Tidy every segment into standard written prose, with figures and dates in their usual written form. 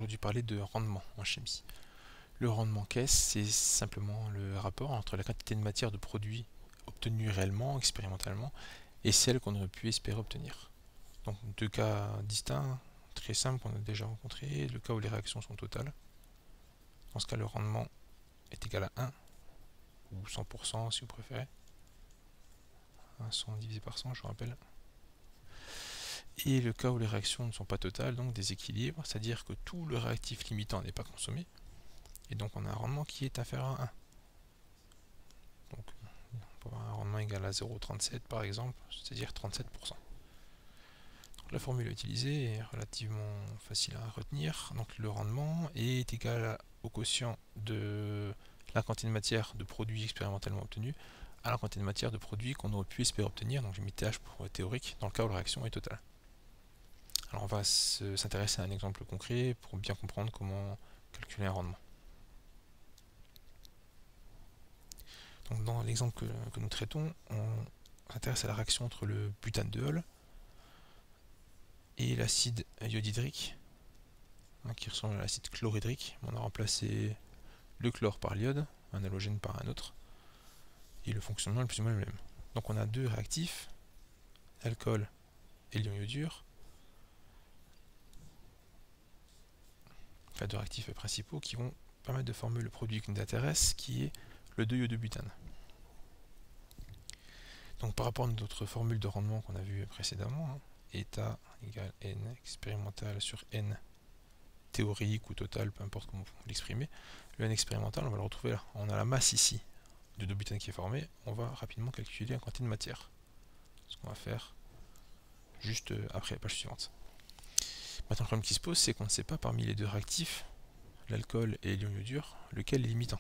Aujourd'hui parler de rendement en chimie. Le rendement caisse, c'est simplement le rapport entre la quantité de matière de produit obtenue réellement, expérimentalement, et celle qu'on aurait pu espérer obtenir. Donc deux cas distincts, très simples qu'on a déjà rencontrés, le cas où les réactions sont totales. Dans ce cas, le rendement est égal à 1, ou 100% si vous préférez. 100 divisé par 100, je vous rappelle. Et le cas où les réactions ne sont pas totales, donc déséquilibre, c'est-à-dire que tout le réactif limitant n'est pas consommé, et donc on a un rendement qui est inférieur à 1. Donc on peut avoir un rendement égal à 0,37 par exemple, c'est-à-dire 37%. Donc la formule utilisée est relativement facile à retenir. Donc le rendement est égal au quotient de la quantité de matière de produit expérimentalement obtenu à la quantité de matière de produit qu'on aurait pu espérer obtenir, donc j'ai mis TH pour théorique, dans le cas où la réaction est totale. Alors on va s'intéresser à un exemple concret pour bien comprendre comment calculer un rendement. Donc dans l'exemple que nous traitons, on s'intéresse à la réaction entre le butane de Hall et l'acide iodhydrique, qui ressemble à l'acide chlorhydrique. On a remplacé le chlore par l'iode, un halogène par un autre, et le fonctionnement est plus ou moins le même. Donc on a deux réactifs, l'alcool et l'ion iodure, enfin deux réactifs principaux qui vont permettre de former le produit qui nous intéresse, qui est le 2-iodobutane. Donc par rapport à notre formule de rendement qu'on a vu précédemment, état égale n expérimental sur n théorique ou total, peu importe comment vous l'exprimez, le n expérimental, on va le retrouver là. On a la masse ici de butane qui est formée, on va rapidement calculer la quantité de matière. Ce qu'on va faire juste après la page suivante. Maintenant, le problème qui se pose, c'est qu'on ne sait pas parmi les deux réactifs, l'alcool et l'ion iodure, lequel est limitant.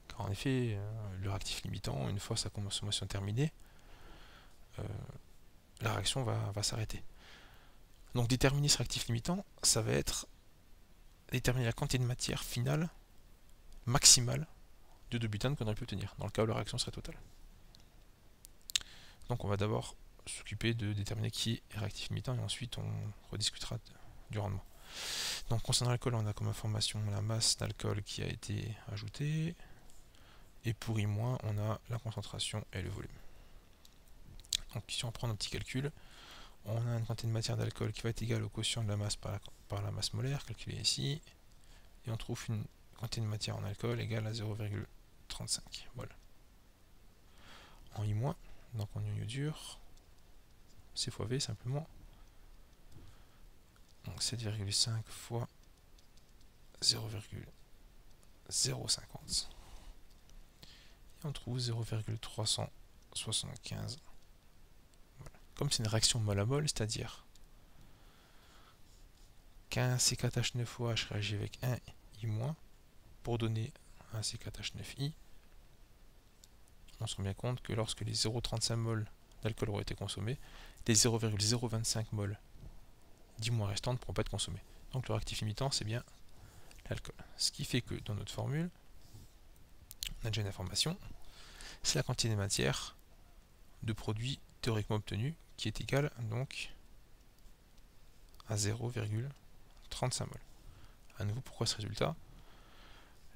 Car en effet, le réactif limitant, une fois sa consommation terminée, la réaction va s'arrêter. Donc déterminer ce réactif limitant, ça va être déterminer la quantité de matière finale maximale de butane qu'on aurait pu obtenir, dans le cas où la réaction serait totale. Donc on va d'abord s'occuper de déterminer qui est réactif limitant et ensuite on rediscutera du rendement. Donc concernant l'alcool, on a comme information la masse d'alcool qui a été ajoutée, et pour I-, on a la concentration et le volume. Donc si on prend nos petits calculs, on a une quantité de matière d'alcool qui va être égale au quotient de la masse par la masse molaire, calculée ici, et on trouve une quantité de matière en alcool égale à 0,35 mol. En I-, donc en ion iodure, C fois V simplement, donc 7,5 fois 0,050, et on trouve 0,375. Voilà. Comme c'est une réaction mol à mol, c'est-à-dire qu'un C4H9OH réagit avec un I- pour donner un C4H9I, on se rend bien compte que lorsque les 0,35 mol d'alcool auraient été consommés, les 0,025 mol d'I- restantes ne pourront pas être consommés. Donc le réactif limitant, c'est bien l'alcool. Ce qui fait que dans notre formule, on a déjà une information, c'est la quantité de matière de produit théoriquement obtenu qui est égale donc à 0,35 mol. À nouveau, pourquoi ce résultat?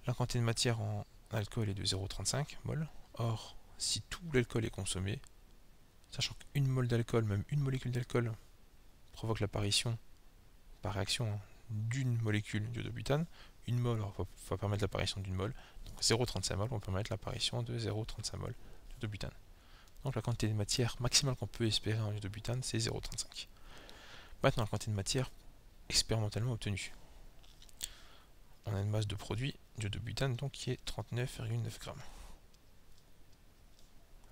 La quantité de matière en alcool est de 0,35 mol. Or, si tout l'alcool est consommé, sachant qu'une mol d'alcool, même une molécule d'alcool, provoque l'apparition, par réaction, d'une molécule d'iodobutane, une mol va permettre l'apparition d'une mol, donc 0,35 mol va permettre l'apparition de 0,35 mol d'iodobutane. Donc la quantité de matière maximale qu'on peut espérer en iodobutane, c'est 0,35. Maintenant, la quantité de matière expérimentalement obtenue. On a une masse de produit d'iodobutane donc qui est 39,9 grammes.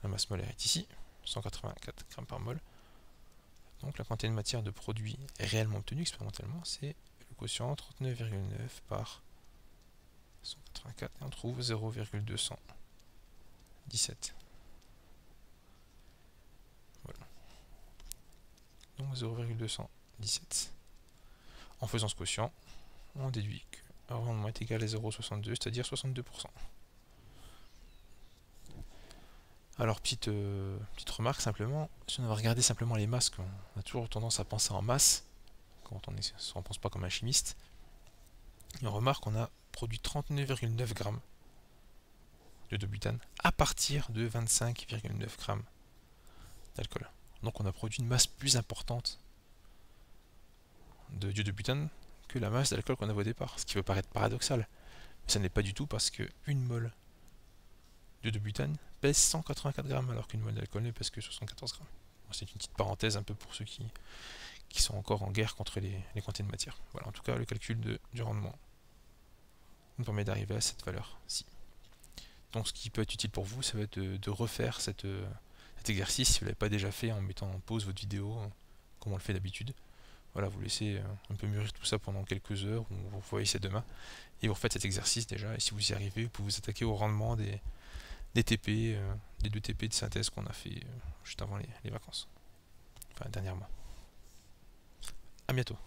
La masse molaire est ici, 184 grammes par mol. Donc la quantité de matière de produit réellement obtenue expérimentalement, c'est le quotient 39,9 par 184, et on trouve 0,217. Voilà. Donc 0,217. En faisant ce quotient, on déduit que le rendement est égal à 0,62, c'est-à-dire 62%. Alors, petite remarque simplement, si on va regarder simplement les masses, on a toujours tendance à penser en masse, quand on ne pense pas comme un chimiste. et on remarque qu'on a produit 39,9 grammes de butane à partir de 25,9 grammes d'alcool. Donc on a produit une masse plus importante de butane que la masse d'alcool qu'on avait au départ, ce qui peut paraître paradoxal, mais ça n'est pas du tout parce que une mole de butane pèse 184 grammes alors qu'une mole d'alcool ne pèse que 74 grammes. C'est une petite parenthèse un peu pour ceux qui sont encore en guerre contre les quantités de matière. Voilà, en tout cas le calcul du rendement nous permet d'arriver à cette valeur-ci. Donc ce qui peut être utile pour vous, ça va être de refaire cet exercice si vous ne l'avez pas déjà fait en mettant en pause votre vidéo, comme on le fait d'habitude. Voilà, vous laissez un peu mûrir tout ça pendant quelques heures, ou vous voyez ça demain, et vous refaites cet exercice déjà, et si vous y arrivez, vous pouvez vous attaquer au rendement des TP, des 2 TP de synthèse qu'on a fait juste avant les vacances. Enfin, dernièrement. À bientôt.